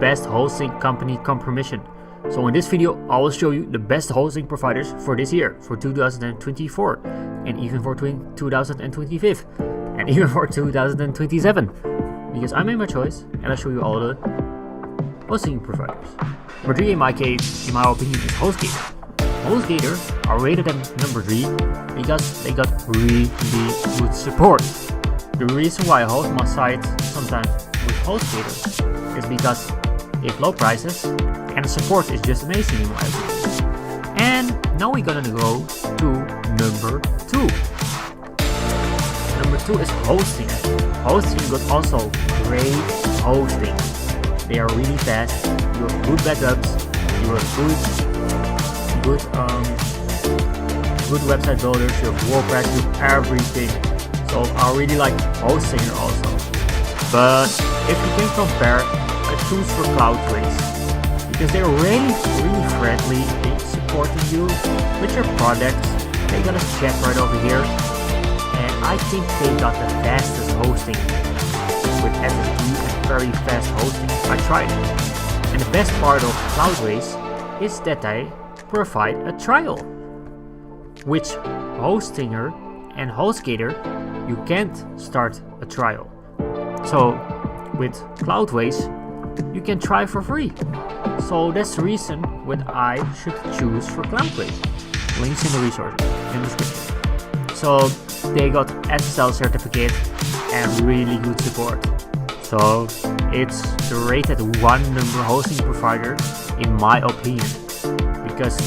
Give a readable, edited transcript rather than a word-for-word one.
best hosting company come permission. So in this video I will show you the best hosting providers for this year, for 2024, and even for 2025, and even for 2027, because I made my choice and I'll show you all the hosting providers. Number 3 in my case, in my opinion, is HostGator. HostGator are rated at number 3 because they got really good support. The reason why I host my site sometimes with HostGator is because they have low prices and the support is just amazing in my opinion. And now we're gonna go to number 2. Number 2 is Hostinger. Hostinger got also great hosting. They are really fast, you have good backups, you have good website builders, you have WordPress, you have everything. So I really like Hostinger also. But if you can compare, I choose for Cloudways, because they're really friendly, they supporting you with your products. They got a chat right over here, and I think they got the fastest hosting with SSD and very fast hosting. I tried it, and the best part of Cloudways is that they provide a trial, which Hostinger and HostGator you can't start a trial. So with Cloudways you can try for free. So that's the reason what I should choose for Cloudways. Links in the resources in the description. So they got SSL certificate and really good support. So it's the rated 1 number hosting provider in my opinion, because